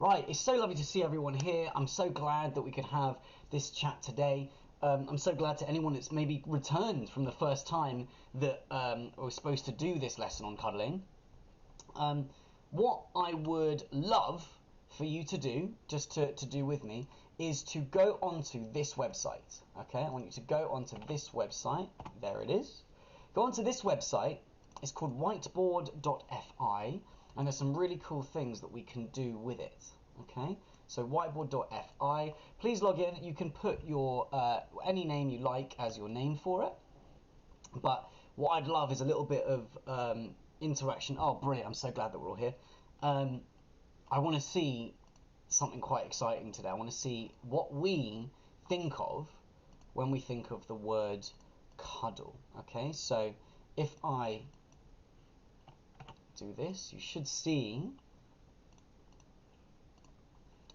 Right, it's so lovely to see everyone here. I'm so glad that we could have this chat today. I'm so glad to anyone that's maybe returned from the first time that was supposed to do this lesson on cuddling. What I would love for you to do, just to do with me, is to go onto this website. Okay, I want you to go onto this website. There it is. Go onto this website. It's called whiteboard.fi, and there's some really cool things that we can do with it. Okay, so whiteboard.fi. Please log in. You can put your any name you like as your name for it. But what I'd love is a little bit of interaction. Oh, brilliant! I'm so glad that we're all here. I want to see something quite exciting today. I want to see what we think of when we think of the word cuddle. Okay, so if I do this, you should see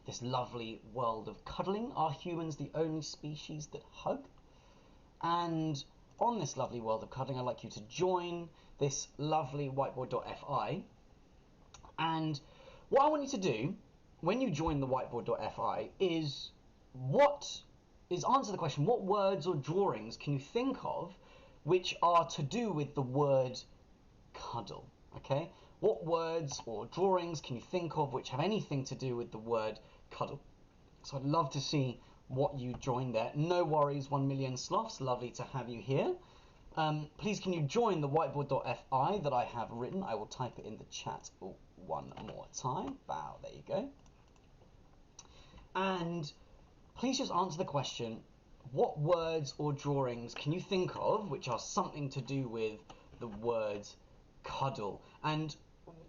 this lovely world of cuddling. Are humans the only species that hug? And on this lovely world of cuddling, I'd like you to join this lovely whiteboard.fi. And what I want you to do when you join the whiteboard.fi is answer the question, what words or drawings can you think of which are to do with the word cuddle? Okay, what words or drawings can you think of which have anything to do with the word cuddle? So I'd love to see what you join there. No worries, 1 million sloths, lovely to have you here. Please can you join the whiteboard.fi that I have written? I will type it in the chat one more time. Bow, there you go. And please just answer the question, what words or drawings can you think of which are something to do with the word cuddle? And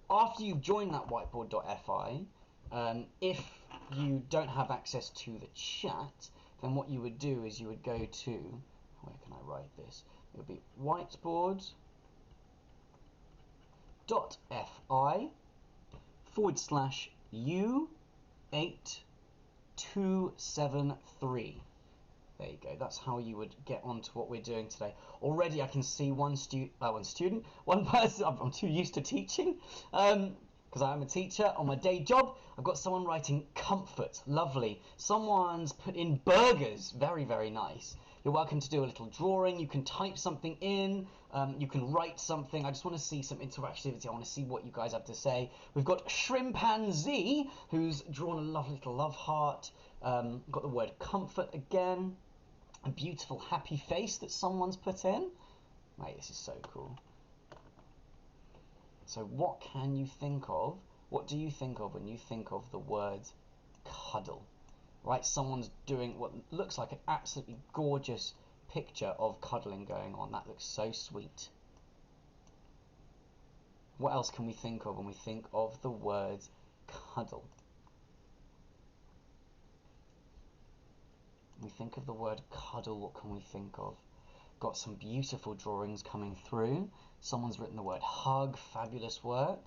after you've joined that whiteboard.fi, if you don't have access to the chat, then what you would do is you would go to, where can I write this? It would be whiteboard.fi/U8273. There you go. That's how you would get onto what we're doing today. Already I can see one person. I'm too used to teaching because I am a teacher on my day job. I've got someone writing comfort. Lovely. Someone's put in burgers. Very, very nice. You're welcome to do a little drawing. You can type something in. You can write something. I just want to see some interactivity. I want to see what you guys have to say. We've got Shrimpanzee, who's drawn a lovely little love heart. Got the word comfort again. A beautiful happy face that someone's put in. Mate, this is so cool. So what can you think of? What do you think of when you think of the word cuddle? Right, someone's doing what looks like an absolutely gorgeous picture of cuddling going on. That looks so sweet. What else can we think of when we think of the word cuddle? When we think of the word cuddle, what can we think of? Got some beautiful drawings coming through. Someone's written the word hug. Fabulous work.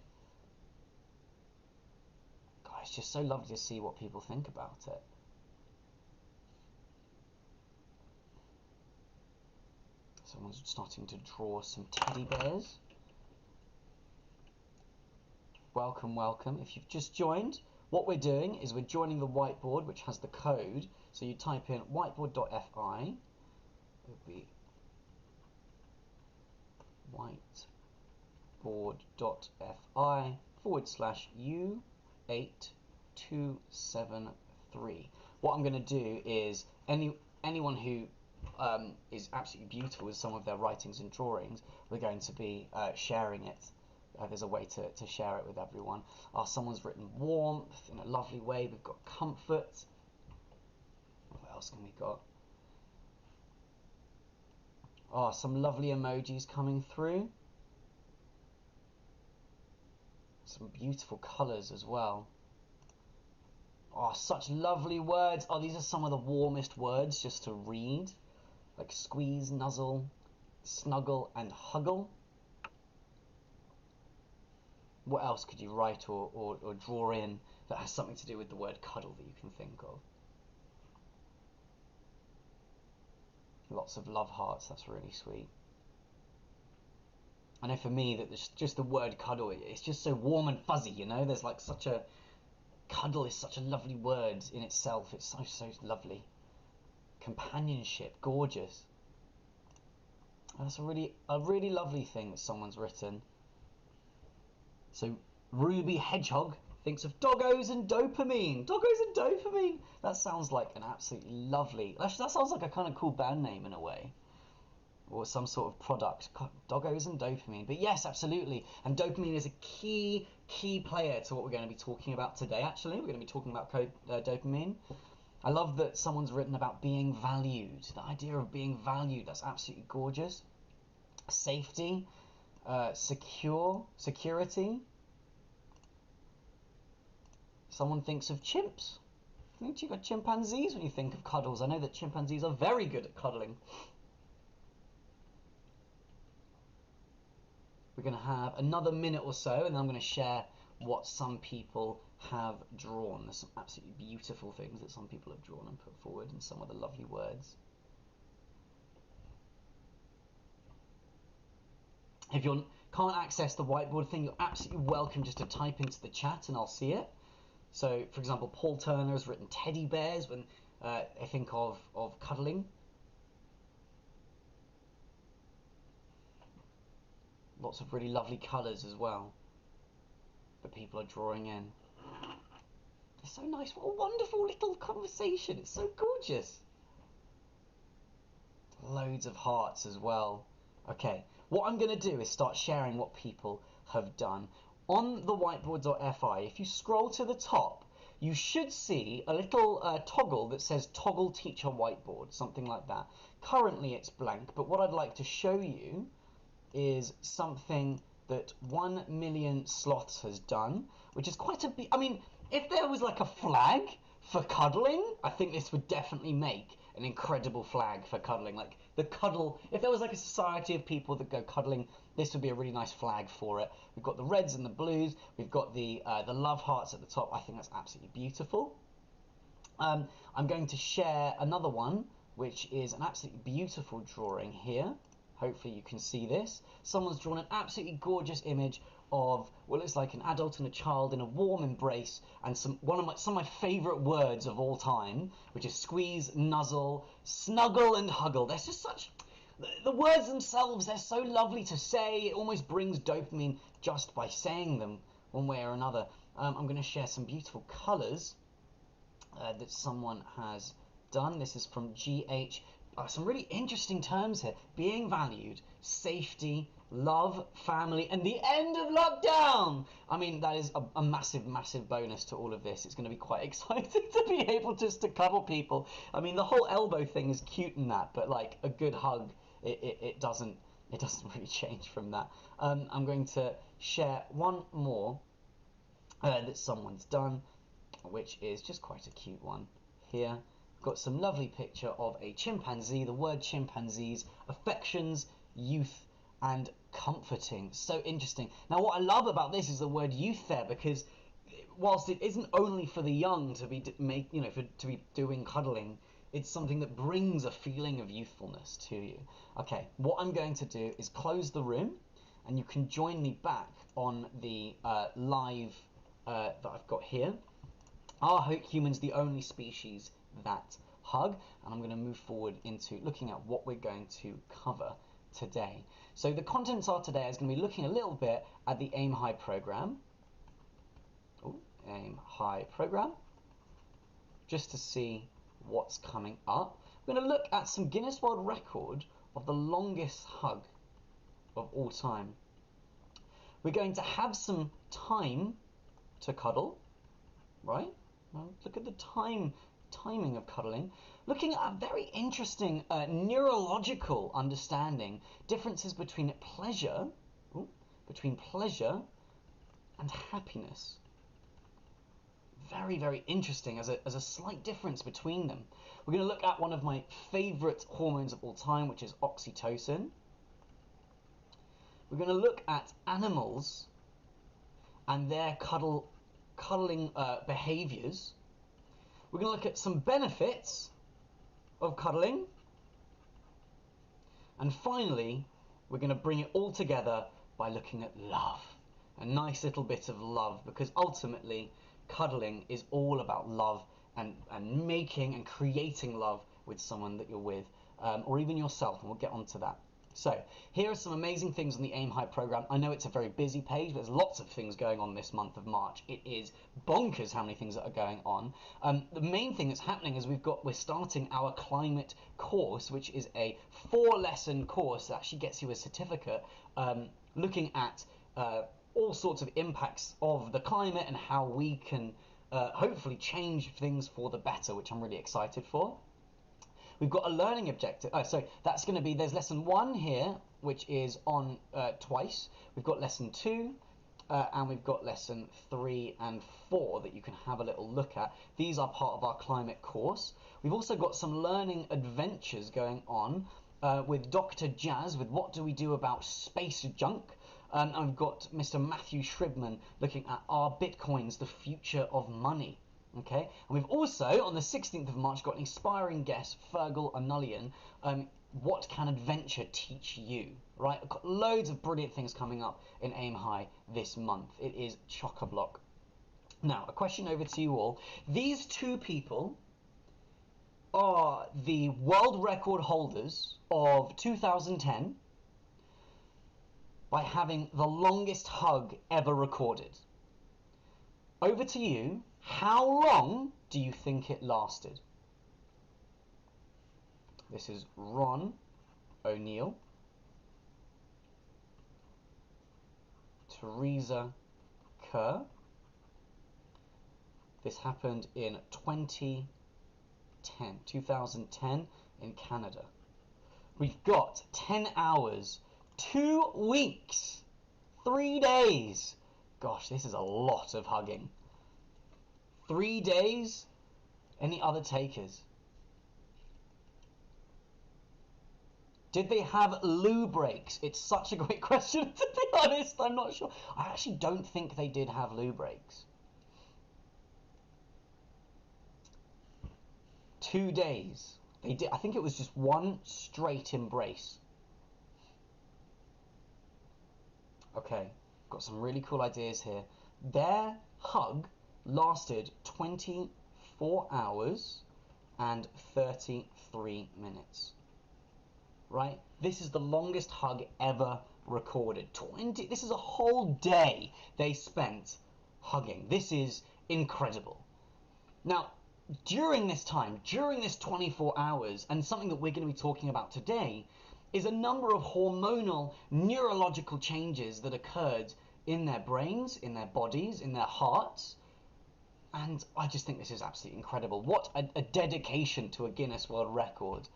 God, it's just so lovely to see what people think about it. Someone's starting to draw some teddy bears. Welcome, welcome. If you've just joined, what we're doing is we're joining the whiteboard, which has the code. So you type in whiteboard.fi. It would be whiteboard.fi/U8273. What I'm going to do is anyone who is absolutely beautiful with some of their writings and drawings, we're going to be sharing it. There's a way to share it with everyone. Someone's written warmth in a lovely way. We've got comfort. What else can we got? Some lovely emojis coming through. Some beautiful colours as well. Such lovely words. These are some of the warmest words just to read. Like squeeze, nuzzle, snuggle and huggle. What else could you write or draw in that has something to do with the word cuddle that you can think of? Lots of love hearts, that's really sweet. I know for me that just the word cuddle, it's just so warm and fuzzy, you know? There's like such a Cuddle is such a lovely word in itself. It's so lovely. Companionship, gorgeous. That's a really lovely thing that someone's written. So Ruby Hedgehog thinks of doggos and dopamine. Doggos and dopamine. That sounds like an absolutely lovely. That sounds like a kind of cool band name in a way, or some sort of product. Doggos and dopamine. But yes, absolutely. And dopamine is a key player to what we're going to be talking about today. Actually, we're going to be talking about dopamine. I love that someone's written about being valued. The idea of being valued. That's absolutely gorgeous. Safety, security. Someone thinks of chimps. I think you've got chimpanzees when you think of cuddles. I know that chimpanzees are very good at cuddling. We're going to have another minute or so, and then I'm going to share what some people have drawn. There's some absolutely beautiful things that some people have drawn and put forward, and some of the lovely words. If you can't access the whiteboard thing, you're absolutely welcome just to type into the chat and I'll see it. So, for example, Paul Turner has written teddy bears when I think of cuddling. Lots of really lovely colours as well that people are drawing in. It's so nice. What a wonderful little conversation. It's so gorgeous. Loads of hearts as well. Okay, what I'm going to do is start sharing what people have done. On the whiteboard.fi, if you scroll to the top, you should see a little toggle that says Toggle Teacher Whiteboard, something like that. Currently it's blank, but what I'd like to show you is something that 1 Million Sloths has done, which is quite a big... I mean, if there was like a flag for cuddling, I think this would definitely make an incredible flag for cuddling. Like the cuddle, if there was like a society of people that go cuddling, this would be a really nice flag for it. We've got the reds and the blues. We've got the love hearts at the top. I think that's absolutely beautiful. I'm going to share another one, which is an absolutely beautiful drawing here. Hopefully you can see this. Someone's drawn an absolutely gorgeous image of what looks like an adult and a child in a warm embrace, and some of my favourite words of all time, which is squeeze, nuzzle, snuggle, and huggle. There's just such... The words themselves, they're so lovely to say. It almost brings dopamine just by saying them one way or another. I'm going to share some beautiful colours that someone has done. This is from GH. Some really interesting terms here. Being valued, safety, love, family, and the end of lockdown. I mean, that is a massive, massive bonus to all of this. It's going to be quite exciting to be able just to cuddle people. I mean, the whole elbow thing is cute in that, but like a good hug, it doesn't really change from that. I'm going to share one more that someone's done, which is just quite a cute one here. Got some lovely picture of a chimpanzee, the word chimpanzees, affections, youth, and comforting. So interesting. Now what I love about this is the word youth there, because whilst it isn't only for the young to be to be doing cuddling, it's something that brings a feeling of youthfulness to you. Okay, what I'm going to do is close the room, and you can join me back on the live that I've got here. Are humans the only species that hug? And I'm going to move forward into looking at what we're going to cover today. So the contents are today is going to be looking a little bit at the Aim High program. Aim High program, just to see what's coming up. We're going to look at some Guinness World Record of the longest hug of all time. We're going to have some time to cuddle, right? Well, look at the timing of cuddling. Looking at a very interesting neurological understanding, differences between pleasure and happiness. Very, very interesting as a slight difference between them. We're going to look at one of my favourite hormones of all time, which is oxytocin. We're going to look at animals and their cuddling behaviours. We're going to look at some benefits of cuddling. And finally, we're going to bring it all together by looking at love. A nice little bit of love, because ultimately cuddling is all about love and making and creating love with someone that you're with, or even yourself, and we'll get onto that. So here are some amazing things on the Aim High program. I know it's a very busy page, but there's lots of things going on this month of March. It is bonkers how many things that are going on. The main thing that's happening is we're starting our climate course, which is a 4-lesson course that actually gets you a certificate, looking at all sorts of impacts of the climate and how we can hopefully change things for the better, which I'm really excited for. We've got a learning objective. So that's going to be, there's lesson 1 here, which is on twice. We've got lesson 2, and we've got lesson 3 and 4 that you can have a little look at. These are part of our climate course. We've also got some learning adventures going on with Dr. Jazz, with what do we do about space junk. And we've got Mr. Matthew Shribman looking at are Bitcoins the future of money? Okay, and we've also, on the 16th of March, got an inspiring guest, Fergal Anullian. What can adventure teach you? Right, I've got loads of brilliant things coming up in Aim High this month. It is chock-a-block. Now, a question over to you all. These 2 people are the world record holders of 2010 by having the longest hug ever recorded. Over to you. How long do you think it lasted? This is Ron O'Neill, Teresa Kerr. This happened in 2010 in Canada. We've got 10 hours, 2 weeks, 3 days. Gosh, this is a lot of hugging. 3 days? Any other takers? Did they have loo breaks? It's such a great question, to be honest. I'm not sure. I actually don't think they did have loo breaks. 2 days. They did. I think it was just one straight embrace. Okay, got some really cool ideas here. Their hug lasted 24 hours and 33 minutes. Right? This is the longest hug ever recorded. This is a whole day they spent hugging. This is incredible. Now, during this time, during this 24 hours, and something that we're going to be talking about today, is a number of hormonal, neurological changes that occurred in their brains, in their bodies, in their hearts. And I just think this is absolutely incredible. What a dedication to a Guinness World Record.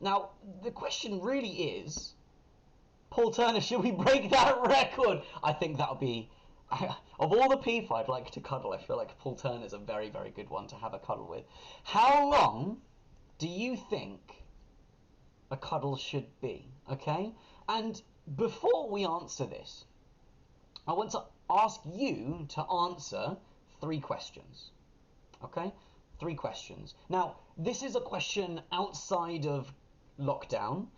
Now, the question really is, Paul Turner, should we break that record? I think that would be, of all the people I'd like to cuddle, I feel like Paul Turner is a very, very good one to have a cuddle with. How long do you think a cuddle should be? Okay? And before we answer this, I want to ask you to answer 3 questions. Okay? 3 questions. Now, this is a question outside of lockdown.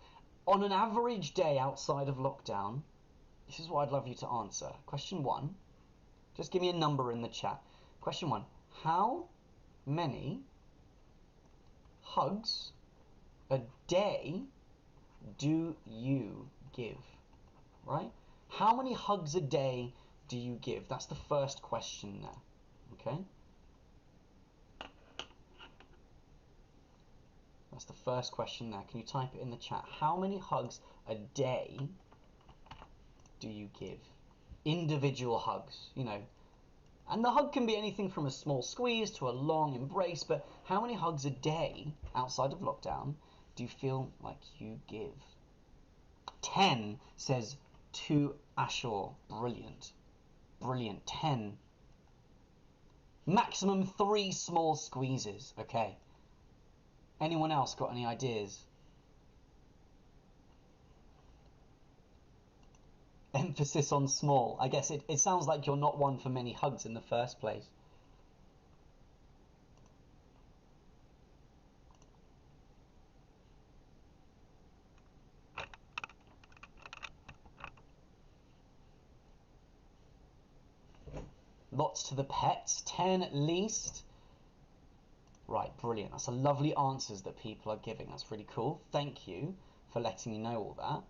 On an average day outside of lockdown, this is what I'd love you to answer. Question 1. Just give me a number in the chat. Question 1. How many hugs a day do you give? Right? How many hugs a day do you give? That's the first question there. Okay? That's the first question there. Can you type it in the chat? How many hugs a day do you give? Individual hugs, you know. And the hug can be anything from a small squeeze to a long embrace, but how many hugs a day outside of lockdown do you feel like you give? 10 says to Ashore. Brilliant. Brilliant. 10. Maximum 3 small squeezes. Okay. Anyone else got any ideas? Emphasis on small. I guess it sounds like you're not one for many hugs in the first place. Lots to the pets, 10 at least. Right, brilliant. That's a lovely answers that people are giving. That's really cool. Thank you for letting me know all that.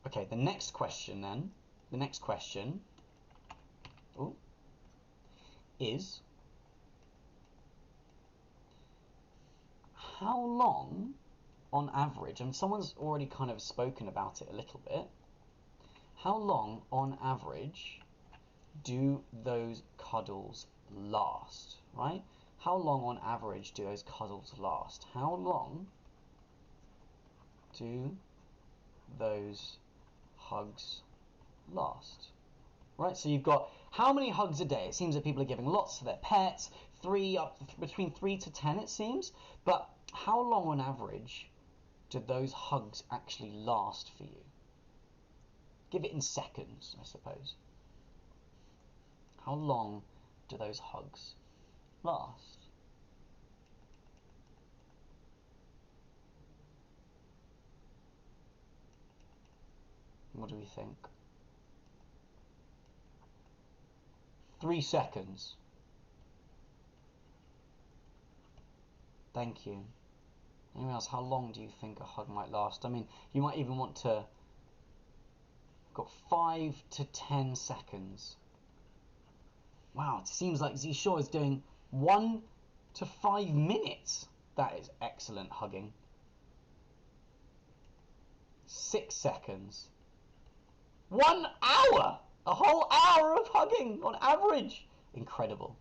Okay, the next question then. The next question is, how long, on average, and someone's already kind of spoken about it a little bit, how long, on average, do those cuddles last, right? How long, on average, do those cuddles last? How long do those hugs last? Right, so you've got how many hugs a day? It seems that people are giving lots to their pets, between 3 to 10 it seems, but how long on average do those hugs actually last for you? Give it in seconds, I suppose. How long do those hugs last? What do we think? 3 seconds. Thank you. Anyone else, how long do you think a hug might last? I mean, you might even want to... Got 5 to 10 seconds. Wow, it seems like Z Shaw is doing 1 to 5 minutes. That is excellent hugging. 6 seconds. 1 hour! A whole hour of hugging on average. Incredible.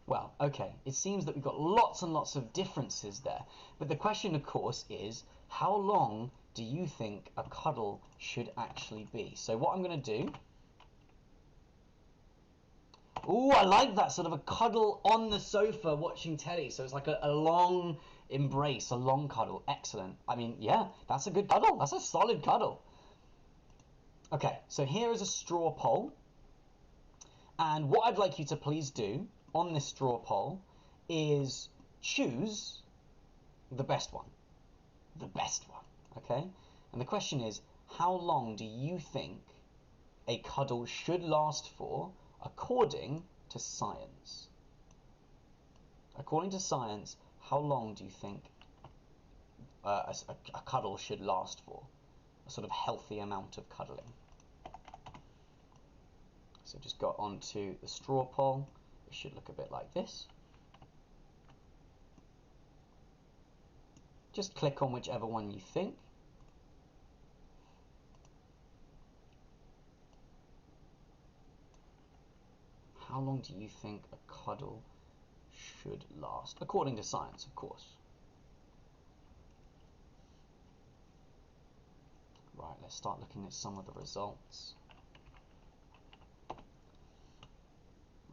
Well, okay, it seems that we've got lots and lots of differences there. But the question, of course, is how long do you think a cuddle should actually be? So what I'm going to do... Ooh, I like that, sort of a cuddle on the sofa watching telly. So it's like a long embrace, a long cuddle. Excellent. I mean, yeah, that's a good cuddle. That's a solid cuddle. Okay, so here is a straw poll. And what I'd like you to please do on this straw poll is choose the best one. The best one, okay? And the question is, how long do you think a cuddle should last for according to science? According to science, how long do you think a cuddle should last for? A sort of healthy amount of cuddling. So just got onto the straw poll. It should look a bit like this. Just click on whichever one you think. How long do you think a cuddle should last? According to science, of course. Right, let's start looking at some of the results.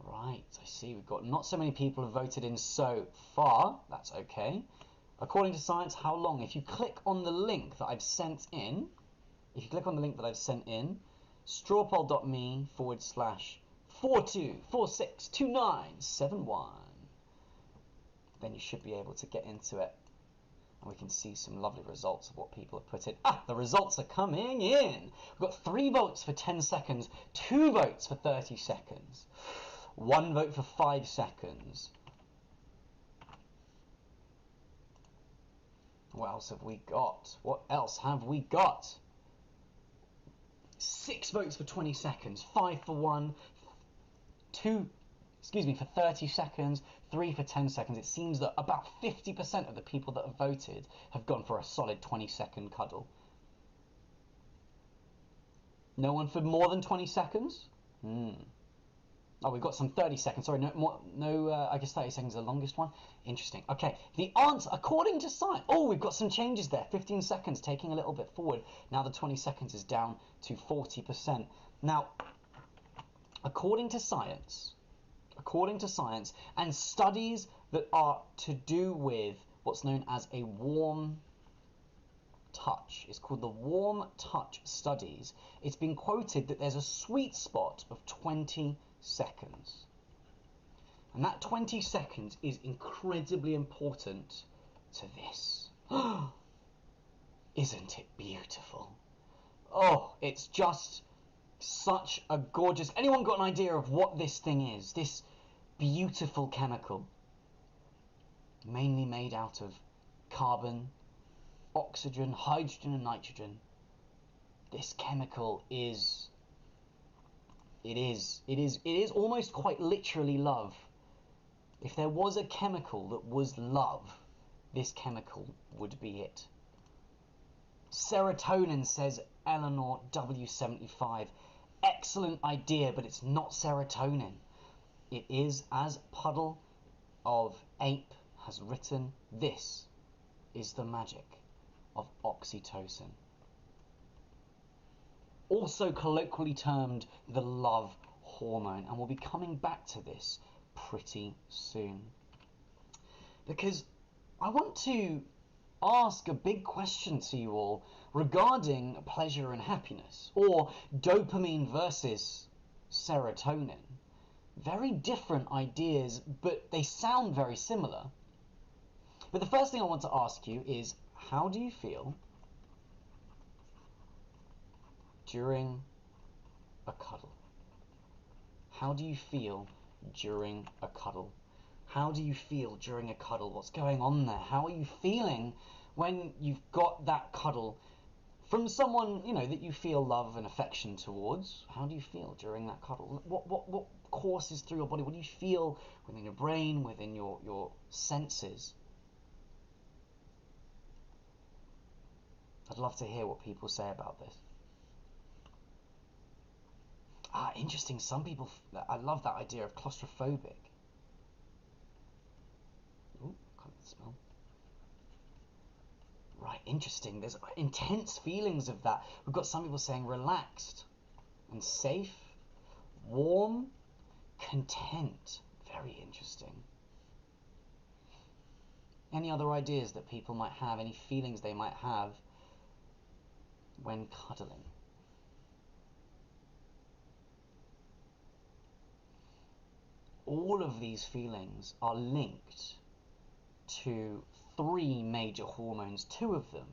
Right, I see we've got not so many people have voted in so far. That's okay. According to science, how long? If you click on the link that I've sent in, strawpoll.me/42462971, then you should be able to get into it. And we can see some lovely results of what people have put in. The results are coming in. We've got 3 votes for 10 seconds, 2 votes for 30 seconds, 1 vote for 5 seconds. What else have we got? What else have we got? 6 votes for 20 seconds, 5 for 1, 2, for 30 seconds, 3 for 10 seconds. It seems that about 50% of the people that have voted have gone for a solid 20-second cuddle. No one for more than 20 seconds? Oh, we've got some 30 seconds. Sorry, I guess 30 seconds is the longest one. Interesting. Okay, the answer, according to science... Oh, we've got some changes there. 15 seconds, taking a little bit forward. Now the 20 seconds is down to 40%. Now, according to science, and studies that are to do with what's known as a warm touch. It's called the warm touch studies. It's been quoted that there's a sweet spot of 20 seconds. And that 20 seconds is incredibly important to this. Isn't it beautiful? Oh, it's just Such a gorgeous... Anyone got an idea of what this thing is? This beautiful chemical, mainly made out of carbon, oxygen, hydrogen and nitrogen. This chemical is... It is almost quite literally love. If there was a chemical that was love, this chemical would be it. Serotonin, says Eleanor W75. Excellent idea, but it's not serotonin. It is, as Puddle of Ape has written, this is the magic of oxytocin. Also colloquially termed the love hormone, and we'll be coming back to this pretty soon. Because I want to ask a big question to you all regarding pleasure and happiness, or dopamine versus serotonin. Very different ideas, but they sound very similar. But the first thing I want to ask you is, how do you feel during a cuddle? How do you feel during a cuddle? How do you feel during a cuddle? What's going on there? How are you feeling when you've got that cuddle from someone, you know, that you feel love and affection towards? How do you feel during that cuddle? What courses through your body? What do you feel within your brain, within your senses? I'd love to hear what people say about this. Interesting. Some people, I love that idea of claustrophobic. Ooh, can't smell. Right, interesting. There's intense feelings of that. We've got some people saying relaxed and safe, warm, content. Very interesting. Any other ideas that people might have, any feelings they might have when cuddling? All of these feelings are linked to three major hormones. Two of them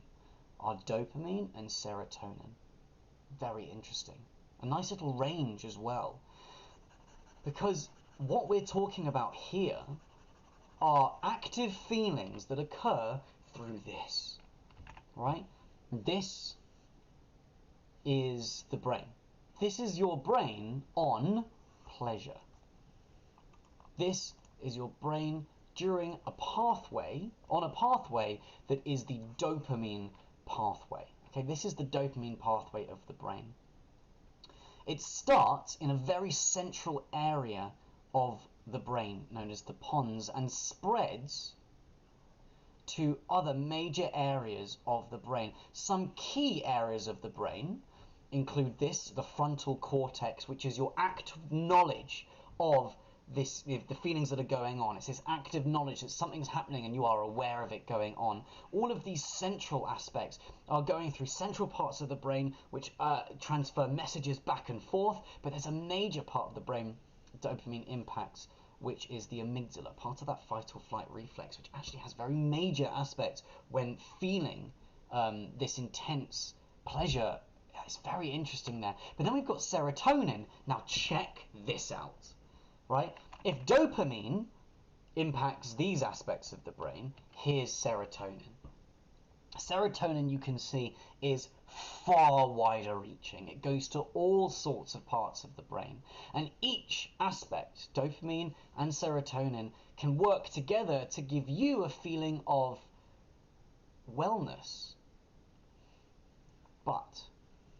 are dopamine and serotonin. Very interesting. A nice little range as well. Because what we're talking about here are active feelings that occur through this. Right? This is the brain. This is your brain on pleasure. This is your brain during a pathway, on a pathway that is the dopamine pathway. Okay, this is the dopamine pathway of the brain. It starts in a very central area of the brain known as the pons and spreads to other major areas of the brain. Some key areas of the brain include this, the frontal cortex, which is your active knowledge of this, the feelings that are going on. It's this active knowledge that something's happening and you are aware of it going on. All of these central aspects are going through central parts of the brain which transfer messages back and forth, but there's a major part of the brain dopamine impacts, which is the amygdala, part of that fight or flight reflex, which actually has very major aspects when feeling this intense pleasure. It's very interesting there. But then we've got serotonin. Now check this out. Right? If dopamine impacts these aspects of the brain, here's serotonin. Serotonin, you can see, is far wider reaching. It goes to all sorts of parts of the brain. And each aspect, dopamine and serotonin, can work together to give you a feeling of wellness. But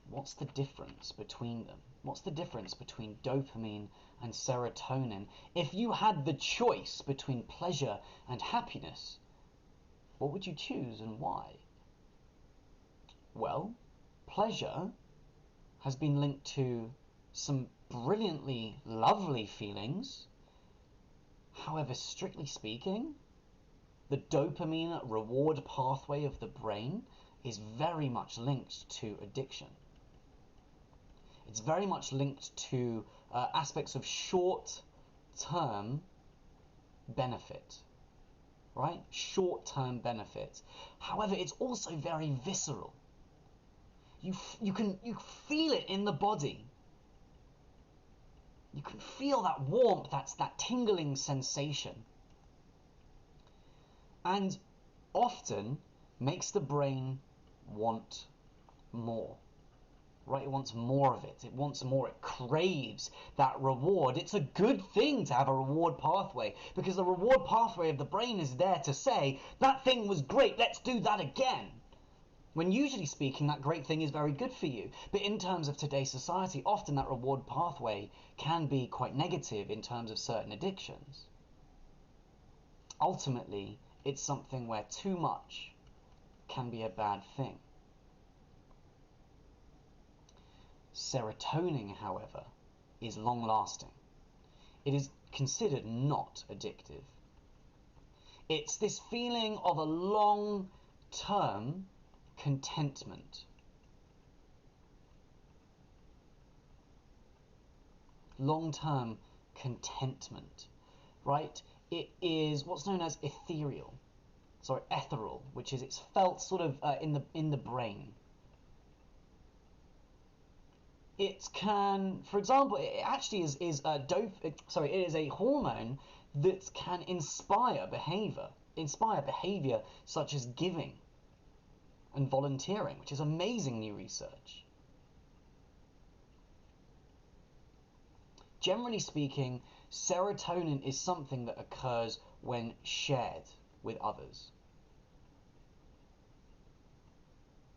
what's the difference between them? What's the difference between dopamine and serotonin? If you had the choice between pleasure and happiness, what would you choose and why? Well, pleasure has been linked to some brilliantly lovely feelings. However, strictly speaking, the dopamine reward pathway of the brain is very much linked to addiction. It's very much linked to aspects of short-term benefit, right? Short-term benefit. However, it's also very visceral. You feel it in the body. You can feel that warmth, that's that tingling sensation. And often makes the brain want more. Right? It wants more of it. It wants more. It craves that reward. It's a good thing to have a reward pathway, because the reward pathway of the brain is there to say, that thing was great, let's do that again. When usually speaking, that great thing is very good for you. But in terms of today's society, often that reward pathway can be quite negative in terms of certain addictions. Ultimately, it's something where too much can be a bad thing. Serotonin, however, is long-lasting. It is considered not addictive. It's this feeling of a long-term contentment. Long-term contentment, right? It is what's known as ethereal, which is it's felt sort of in the brain. It can, for example, it actually is it is a hormone that can inspire behavior such as giving and volunteering, which is amazing new research. Generally speaking, serotonin is something that occurs when shared with others.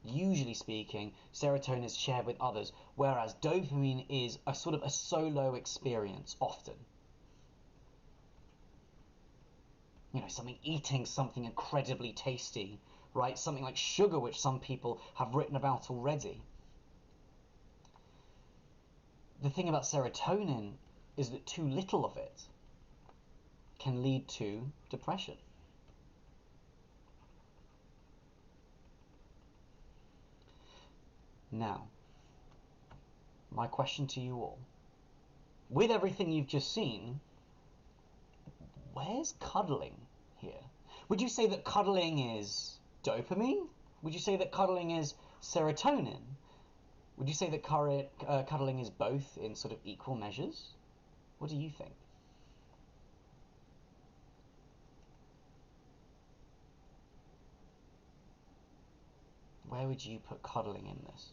Usually speaking, serotonin is shared with others, whereas dopamine is a sort of a solo experience often. You know, eating something incredibly tasty, right? Something like sugar, which some people have written about already. The thing about serotonin is that too little of it can lead to depression. Now, my question to you all, with everything you've just seen, where's cuddling here? Would you say that cuddling is dopamine? Would you say that cuddling is serotonin? Would you say that cuddling is both in sort of equal measures? What do you think? Where would you put cuddling in this?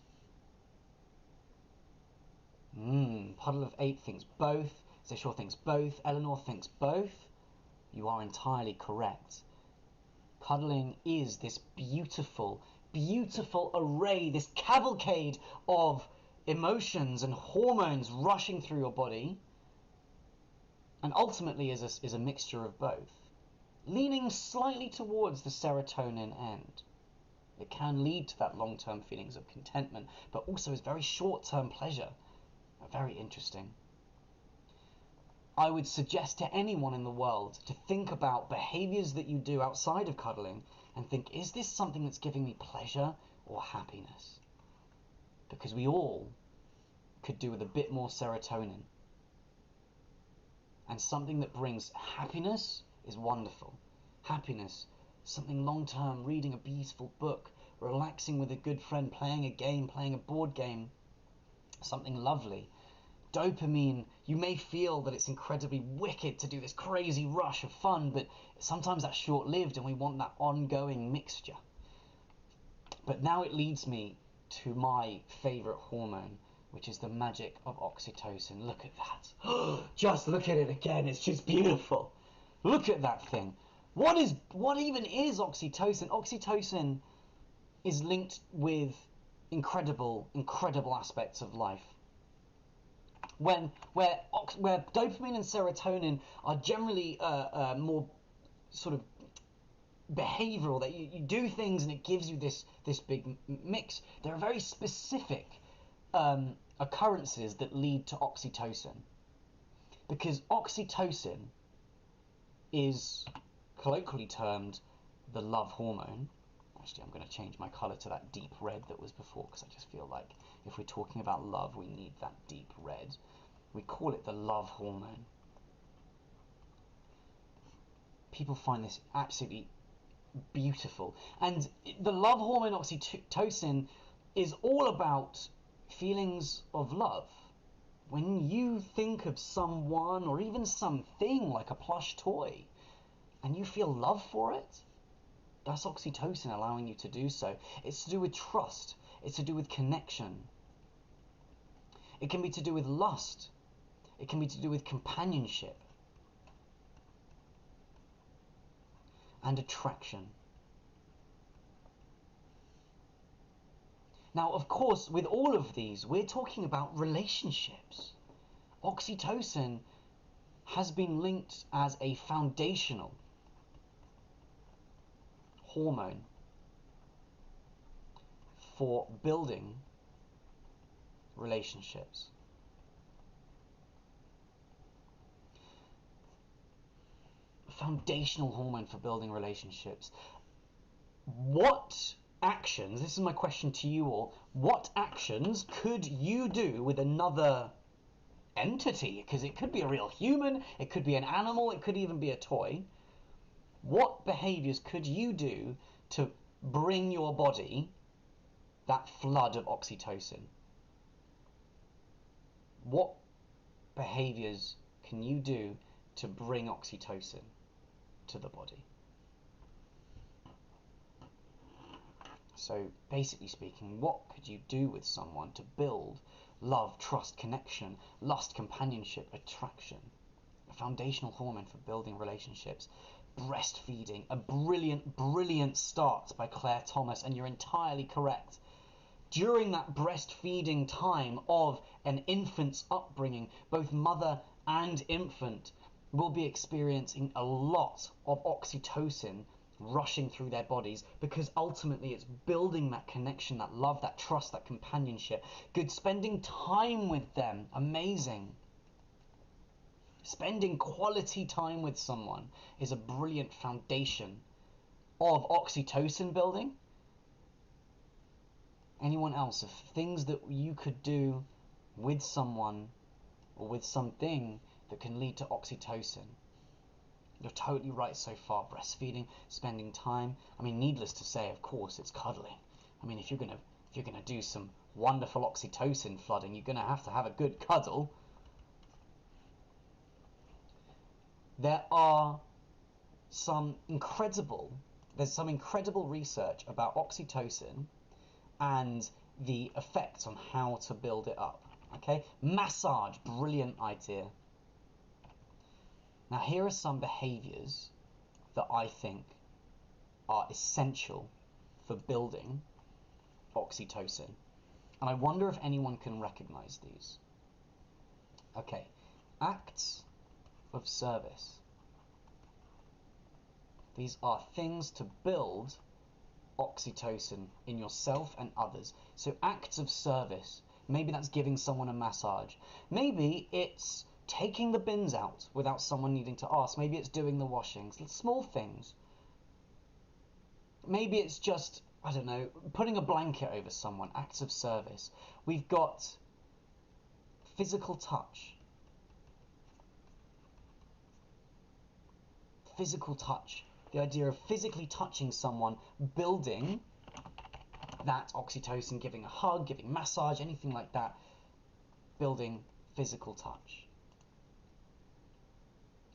Puddle of 8 thinks both. Zishore thinks both. Eleanor thinks both. You are entirely correct. Cuddling is this beautiful, beautiful array, this cavalcade of emotions and hormones rushing through your body, and ultimately is a mixture of both, leaning slightly towards the serotonin end. It can lead to that long-term feelings of contentment, but also is very short-term pleasure. Very interesting. I would suggest to anyone in the world to think about behaviors that you do outside of cuddling and think, is this something that's giving me pleasure or happiness? Because we all could do with a bit more serotonin. And something that brings happiness is wonderful. Happiness, something long-term, reading a beautiful book, relaxing with a good friend, playing a game, playing a board game, something lovely. Dopamine, you may feel that it's incredibly wicked to do this crazy rush of fun, but sometimes that's short-lived and we want that ongoing mixture. But now it leads me to my favorite hormone, which is the magic of oxytocin. Look at that. Just look at it again. It's just beautiful. Look at that thing. What even is oxytocin? Oxytocin is linked with incredible aspects of life. Where dopamine and serotonin are generally more sort of behavioral, that you do things and it gives you this big mix, there are very specific occurrences that lead to oxytocin. Because oxytocin is colloquially termed the love hormone. Actually, I'm going to change my colour to that deep red that was before, because I just feel like if we're talking about love, we need that deep red. We call it the love hormone. People find this absolutely beautiful. And the love hormone oxytocin is all about feelings of love. When you think of someone or even something like a plush toy and you feel love for it, that's oxytocin allowing you to do so. It's to do with trust. It's to do with connection. It can be to do with lust. It can be to do with companionship and attraction. Now, of course, with all of these, we're talking about relationships. Oxytocin has been linked as a foundational hormone for building relationships. Foundational hormone for building relationships. What actions, this is my question to you all, what actions could you do with another entity? Because it could be a real human, it could be an animal, it could even be a toy. What behaviors could you do to bring your body that flood of oxytocin? What behaviors can you do to bring oxytocin to the body? So basically speaking, what could you do with someone to build love, trust, connection, lust, companionship, attraction? A foundational hormone for building relationships. Breastfeeding, a brilliant, brilliant start by Claire Thomas, and you're entirely correct. During that breastfeeding time of an infant's upbringing, both mother and infant will be experiencing a lot of oxytocin rushing through their bodies, because ultimately it's building that connection, that love, that trust, that companionship. Good, spending time with them, amazing. Spending quality time with someone is a brilliant foundation of oxytocin building. Anyone else, of things that you could do with someone or with something that can lead to oxytocin? You're totally right so far. Breastfeeding, spending time. I mean, needless to say, of course, it's cuddling. I mean, if you're gonna do some wonderful oxytocin flooding, you're gonna have to have a good cuddle. There's some incredible research about oxytocin and the effects on how to build it up. Okay, massage, brilliant idea. Now, here are some behaviors that I think are essential for building oxytocin. And I wonder if anyone can recognize these. Okay, acts of service. These are things to build oxytocin in yourself and others. So acts of service. Maybe that's giving someone a massage. Maybe it's taking the bins out without someone needing to ask. Maybe it's doing the washings. Small things. Maybe it's just, I don't know, putting a blanket over someone. Acts of service. We've got physical touch. Physical touch. The idea of physically touching someone, building that oxytocin, giving a hug, giving massage, anything like that. Building physical touch.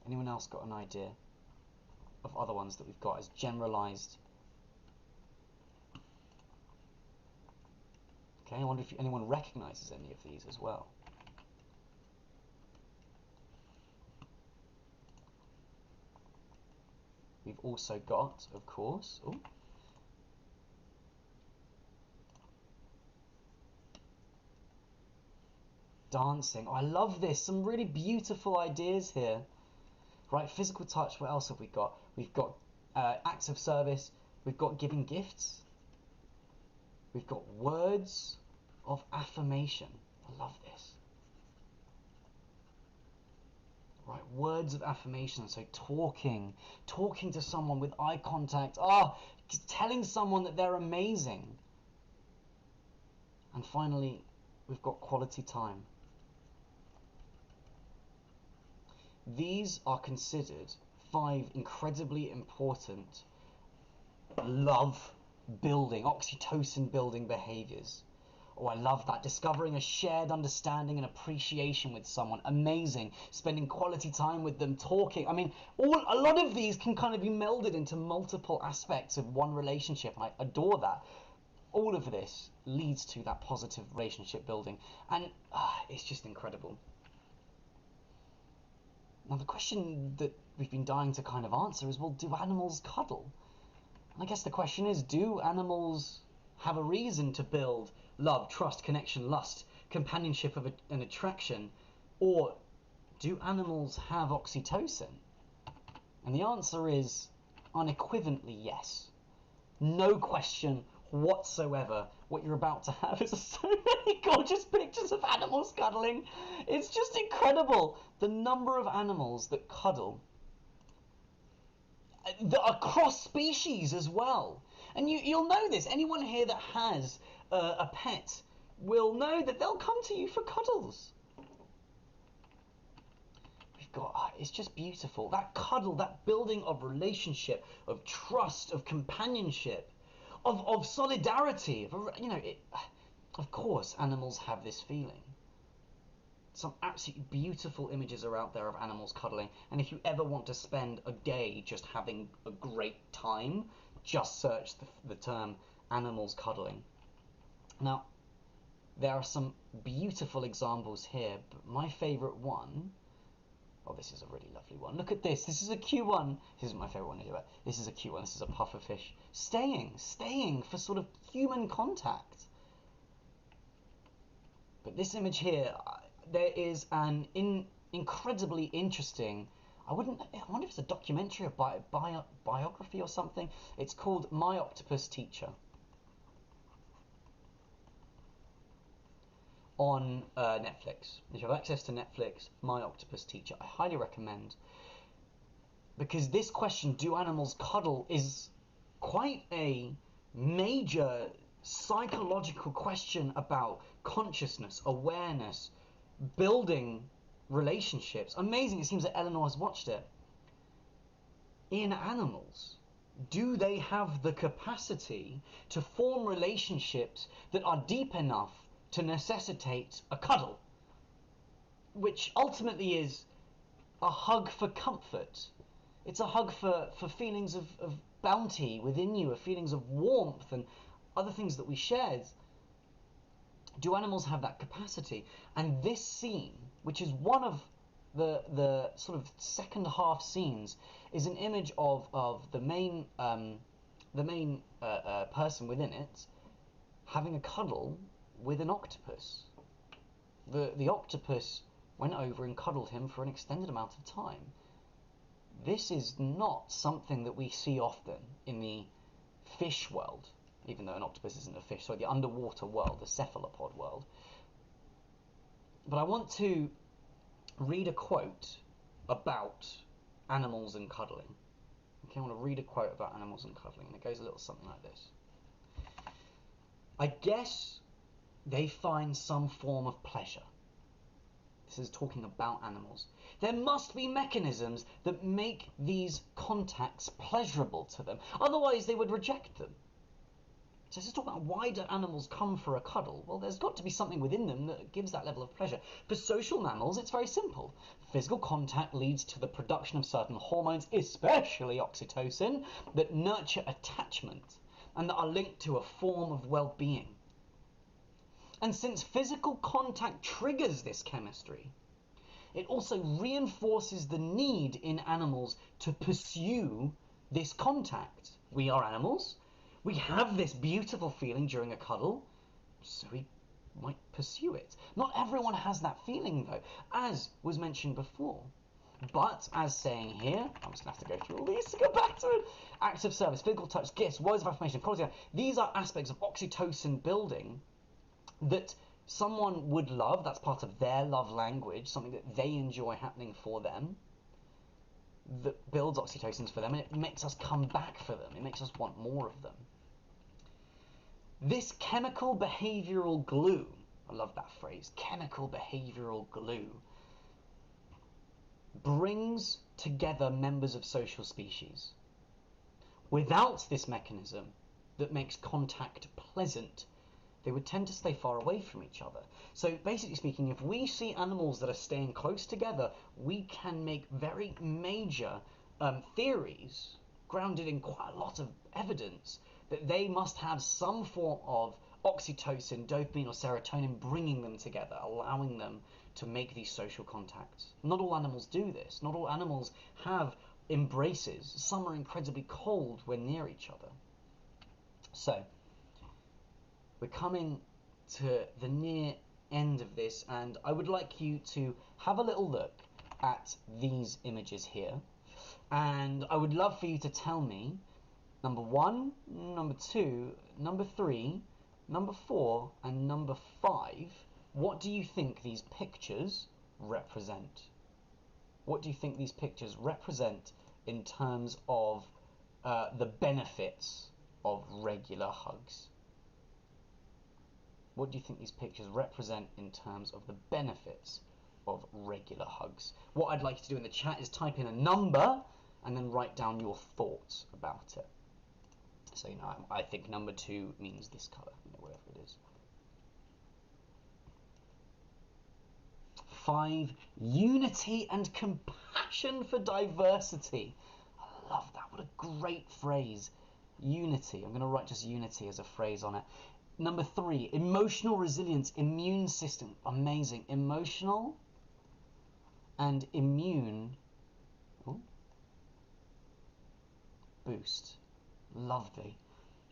Anyone else got an idea of other ones that we've got as generalized? Okay, I wonder if anyone recognizes any of these as well. We've also got, of course, dancing. Oh, I love this. Some really beautiful ideas here. Right, physical touch. What else have we got? We've got acts of service. We've got giving gifts. We've got words of affirmation. I love this. Right, words of affirmation. So talking to someone with eye contact. Telling someone that they're amazing. And finally, we've got quality time. These are considered 5 incredibly important love building, oxytocin building behaviors. Oh, I love that. Discovering a shared understanding and appreciation with someone. Amazing. Spending quality time with them, talking. I mean, a lot of these can kind of be melded into multiple aspects of one relationship. And I adore that. All of this leads to that positive relationship building. And it's just incredible. Now, the question that we've been dying to kind of answer is, well, do animals cuddle? And I guess the question is, do animals have a reason to build love, trust, connection, lust, companionship of an attraction? Or do animals have oxytocin? And the answer is unequivocally yes. No question whatsoever. What you're about to have is so many gorgeous pictures of animals cuddling. It's just incredible. The number of animals that cuddle. Across species as well. And you'll know this. Anyone here that has a pet will know that they'll come to you for cuddles. We've got, it's just beautiful. That cuddle, that building of relationship, of trust, of companionship, of solidarity. Of course, animals have this feeling. Some absolutely beautiful images are out there of animals cuddling. And if you ever want to spend a day just having a great time, just search the term animals cuddling. Now, there are some beautiful examples here, but my favorite one, oh, this is a really lovely one. Look at this. This is a cute one. This isn't my favorite one anyway. This is a cute one. This is a pufferfish. Staying for sort of human contact. But this image here, there is an incredibly interesting, I wonder if it's a documentary or biography or something. It's called My Octopus Teacher on Netflix. If you have access to Netflix, My Octopus Teacher, I highly recommend, because this question, do animals cuddle, is quite a major psychological question about consciousness, awareness, building relationships. Amazing. It seems that Eleanor has watched it. In animals, do they have the capacity to form relationships that are deep enough to necessitate a cuddle, which ultimately is a hug for comfort? It's a hug for feelings of bounty within you, feelings of warmth and other things that we shared. Do animals have that capacity? And this scene, which is one of the sort of second half scenes, is an image of the main person within it having a cuddle with an octopus. The octopus went over and cuddled him for an extended amount of time. This is not something that we see often in the fish world, even though an octopus isn't a fish, so the underwater world, the cephalopod world. But I want to read a quote about animals and cuddling. Okay, I want to read a quote about animals and cuddling, and it goes a little something like this. I guess they find some form of pleasure. This is talking about animals. There must be mechanisms that make these contacts pleasurable to them. Otherwise, they would reject them. So let's talk about, why do animals come for a cuddle? Well, there's got to be something within them that gives that level of pleasure. For social mammals, it's very simple. Physical contact leads to the production of certain hormones, especially oxytocin, that nurture attachment and that are linked to a form of well-being. And since physical contact triggers this chemistry, it also reinforces the need in animals to pursue this contact. We are animals. We have this beautiful feeling during a cuddle, so we might pursue it. Not everyone has that feeling, though, as was mentioned before. But, as saying here, I'm just going to have to go through all these to go back to it. Acts of service, physical touch, gifts, words of affirmation, quality. These are aspects of oxytocin building that someone would love. That's part of their love language, something that they enjoy happening for them, that builds oxytocins for them, and it makes us come back for them. It makes us want more of them. This chemical behavioral glue, I love that phrase, chemical behavioral glue, brings together members of social species. Without this mechanism that makes contact pleasant, they would tend to stay far away from each other. So basically speaking, if we see animals that are staying close together, we can make very major theories grounded in quite a lot of evidence that they must have some form of oxytocin, dopamine, or serotonin bringing them together, allowing them to make these social contacts. Not all animals do this. Not all animals have embraces. Some are incredibly cold when near each other. So, we're coming to the near end of this, and I would like you to have a little look at these images here, and I would love for you to tell me number 1, number 2, number 3, number 4, and number 5. What do you think these pictures represent? What do you think these pictures represent in terms of the benefits of regular hugs? What do you think these pictures represent in terms of the benefits of regular hugs? What I'd like you to do in the chat is type in a number and then write down your thoughts about it. So, I think number 2 means this colour, whatever it is. 5, unity and compassion for diversity. I love that. What a great phrase. Unity. I'm going to write just unity as a phrase on it. Number 3, emotional resilience, immune system. Amazing. Emotional and immune boost. Lovely.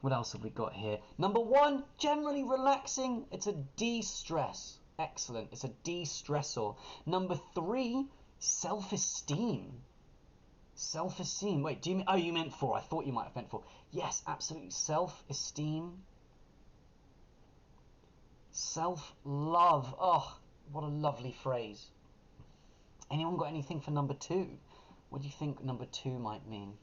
What else have we got here? Number 1, generally relaxing. It's a de-stress. Excellent. It's a de-stressor. Number 3, self-esteem. Self-esteem. Wait, do you mean... Oh, you meant 4. I thought you might have meant 4. Yes, absolutely. Self-esteem. Self-love. Oh, what a lovely phrase. Anyone got anything for number 2? What do you think number 2 might mean?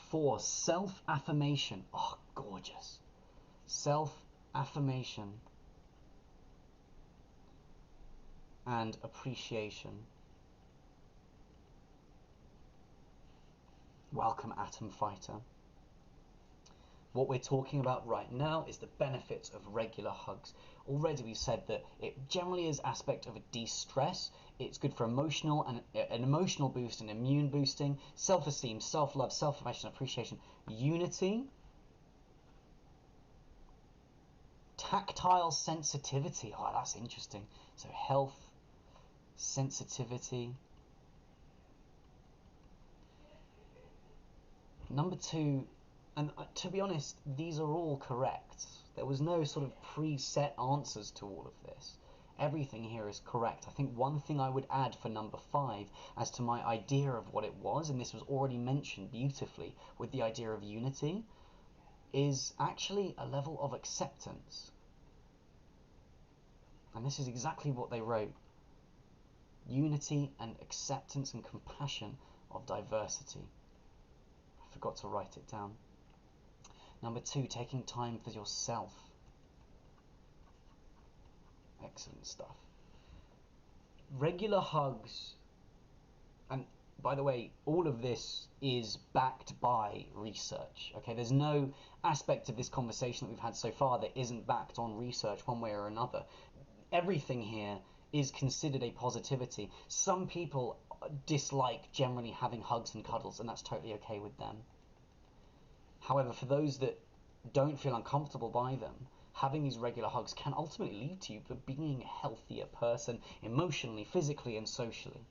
For self-affirmation. Oh, gorgeous. Self-affirmation and appreciation. Welcome, Atom Fighter. What we're talking about right now is the benefits of regular hugs. Already we've said that it generally is aspect of a de-stress. It's good for emotional and an emotional boost and immune boosting, self-esteem, self-love, self-affirmation, appreciation, unity, tactile sensitivity. Oh, that's interesting. So health, sensitivity. Number 2, and to be honest, these are all correct. There was no sort of preset answers to all of this. Everything here is correct. I think one thing I would add for number 5 as to my idea of what it was, and this was already mentioned beautifully with the idea of unity, is actually a level of acceptance. And this is exactly what they wrote. Unity and acceptance and compassion of diversity. I forgot to write it down. Number 2, taking time for yourself. Excellent stuff. Regular hugs, and by the way, all of this is backed by research. Okay, there's no aspect of this conversation that we've had so far that isn't backed on research one way or another. Everything here is considered a positivity. Some people dislike generally having hugs and cuddles, and that's totally okay with them. However, for those that don't feel uncomfortable by them, having these regular hugs can ultimately lead to you for being a healthier person, emotionally, physically, and socially.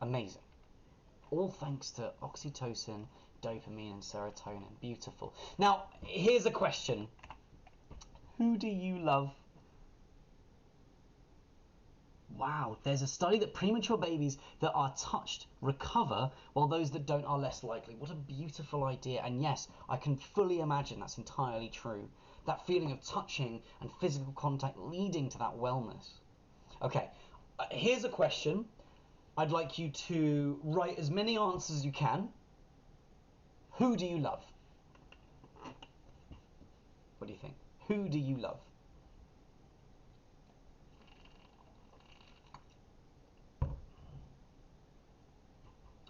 Amazing. All thanks to oxytocin, dopamine, and serotonin. Beautiful. Now, here's a question. Who do you love? Wow, there's a study that premature babies that are touched recover, while those that don't are less likely. What a beautiful idea. And yes, I can fully imagine that's entirely true. That feeling of touching and physical contact leading to that wellness. Okay, here's a question. I'd like you to write as many answers as you can. Who do you love? What do you think? Who do you love?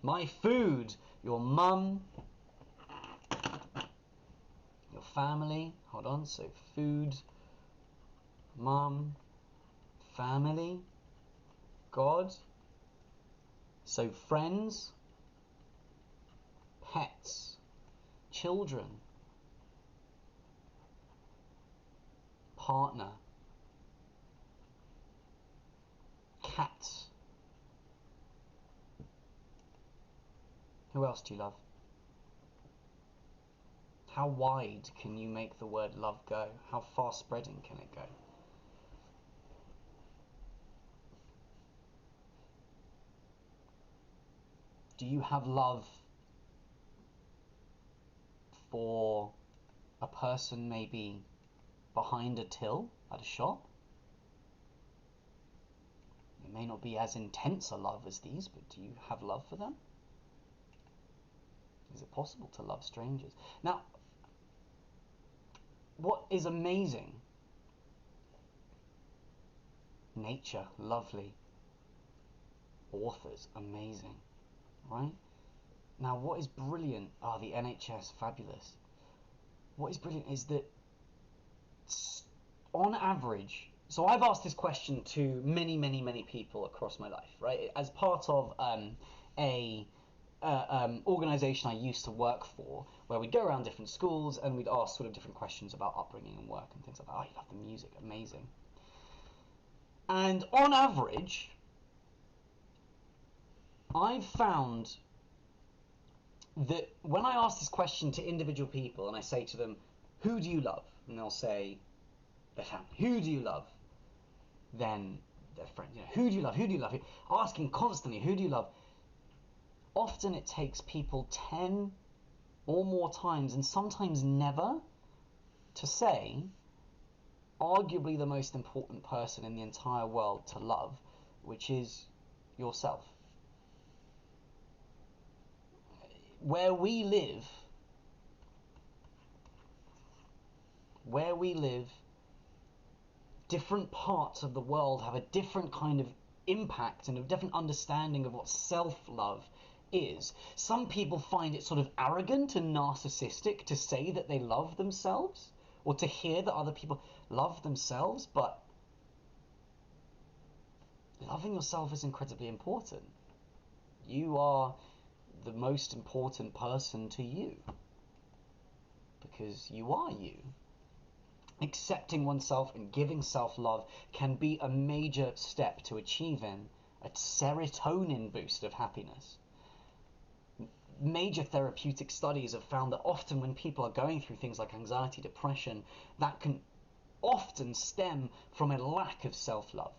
My food, your mum, your family. Hold on, so food, mum, family, God. So friends, pets, children, partner, cats. Who else do you love? How wide can you make the word love go? How far spreading can it go? Do you have love for a person maybe behind a till at a shop? It may not be as intense a love as these, but do you have love for them? Is it possible to love strangers? Now, what is amazing? Nature, lovely. Authors, amazing. Right? Now, what is brilliant? Oh, the NHS, fabulous. What is brilliant is that, on average, so I've asked this question to many, many, many people across my life, right? As part of a organisation I used to work for, where we'd go around different schools and we'd ask sort of different questions about upbringing and work and things like that. Oh, you love the music, amazing. And on average, I've found that when I ask this question to individual people and I say to them, who do you love? And they'll say their family. Who do you love? Then their friend. You know, who do you love? Who do you love? Asking constantly, who do you love? Often it takes people 10 or more times, and sometimes never, to say arguably the most important person in the entire world to love, which is yourself. Where we live, different parts of the world have a different kind of impact and a different understanding of what self-love is. Some people find it sort of arrogant and narcissistic to say that they love themselves, or to hear that other people love themselves, but loving yourself is incredibly important. You are the most important person to you, because you are you. Accepting oneself and giving self-love can be a major step to achieving a serotonin boost of happiness. Major therapeutic studies have found that often when people are going through things like anxiety, depression, that can often stem from a lack of self-love.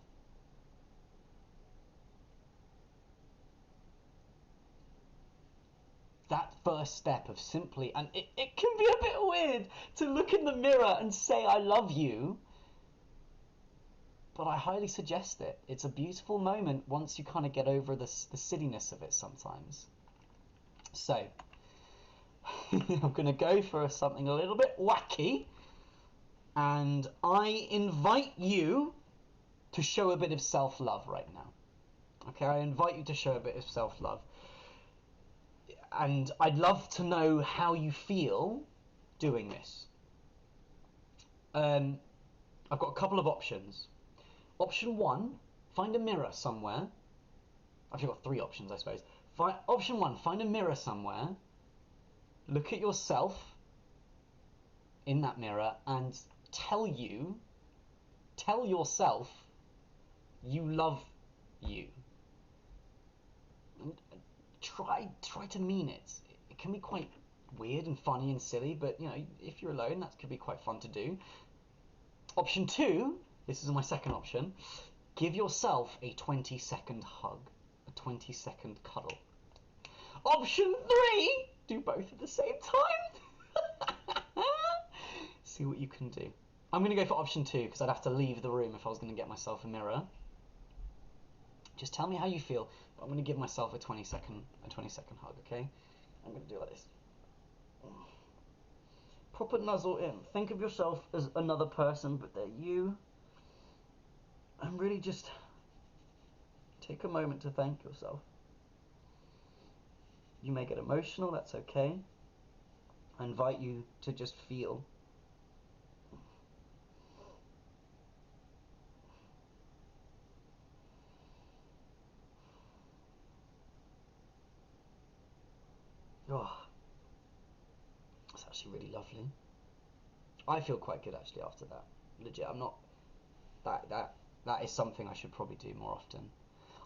That first step of simply, and it can be a bit weird to look in the mirror and say I love you, but I highly suggest it. It's a beautiful moment once you kind of get over the silliness of it sometimes. So, I'm going to go for something a little bit wacky, and I invite you to show a bit of self-love right now. Okay, I invite you to show a bit of self-love. And I'd love to know how you feel doing this. I've got a couple of options. Option one, find a mirror somewhere. Actually, I've got three options, I suppose. Option one, find a mirror somewhere. Look at yourself in that mirror and tell yourself you love you. And try to mean it. It can be quite weird and funny and silly, but you know, if you're alone, that could be quite fun to do. Option two, this is my second option, give yourself a 20-second hug, a 20-second cuddle. Option three, do both at the same time. See what you can do. I'm going to go for option two because I'd have to leave the room if I was going to get myself a mirror. Just tell me how you feel, but I'm going to give myself a 20-second hug, okay? I'm going to do it like this. proper nuzzle in. Think of yourself as another person, but they're you. And really just take a moment to thank yourself. You may get emotional, that's okay. I invite you to just feel. Oh, that's actually really lovely. I feel quite good actually after that. Legit, I'm not. That is something I should probably do more often.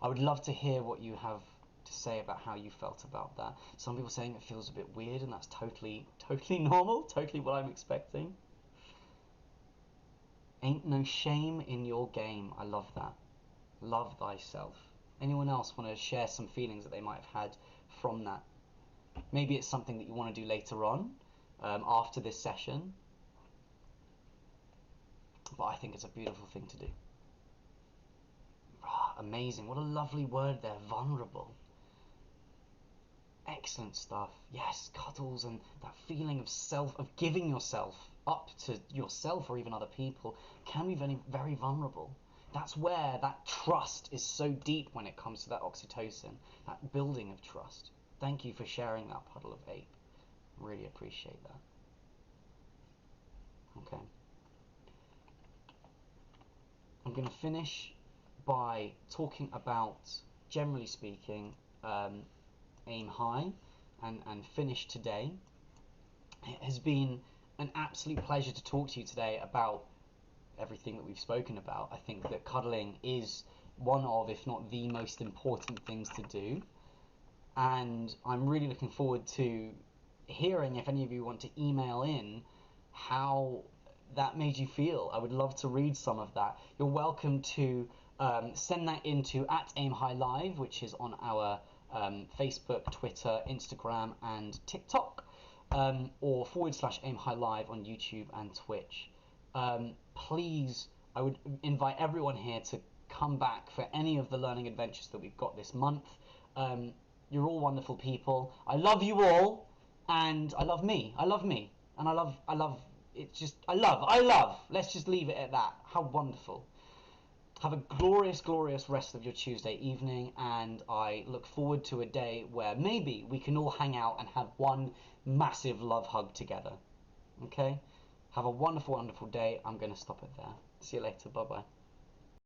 I would love to hear what you have to say about how you felt about that. Some people saying it feels a bit weird, and that's totally normal, totally what I'm expecting. Ain't no shame in your game. I love that. Love thyself. Anyone else want to share some feelings that they might have had from that? Maybe it's something that you want to do later on, after this session. But I think it's a beautiful thing to do. Amazing. What a lovely word there. Vulnerable. Excellent stuff. Yes, cuddles and that feeling of giving yourself up to yourself or even other people can be very, very vulnerable. That's where that trust is so deep when it comes to that oxytocin, that building of trust. Thank you for sharing that, Puddle of Ape. Really appreciate that. Okay. I'm going to finish by talking about, generally speaking, aim high and finish today. It has been an absolute pleasure to talk to you today about everything that we've spoken about. I think that cuddling is one of, if not the most important things to do. And I'm really looking forward to hearing if any of you want to email in how that made you feel. I would love to read some of that. You're welcome to send that into @AimHighLive, which is on our Facebook, Twitter, Instagram, and TikTok, or /AimHighLive on YouTube and Twitch. Please, I would invite everyone here to come back for any of the learning adventures that we've got this month. You're all wonderful people. I love you all, and I love me. I love me, and I love. It's just I love. Let's just leave it at that. How wonderful. Have a glorious, glorious rest of your Tuesday evening, and I look forward to a day where maybe we can all hang out and have one massive love hug together. Okay? Have a wonderful, wonderful day. I'm going to stop it there. See you later. Bye-bye.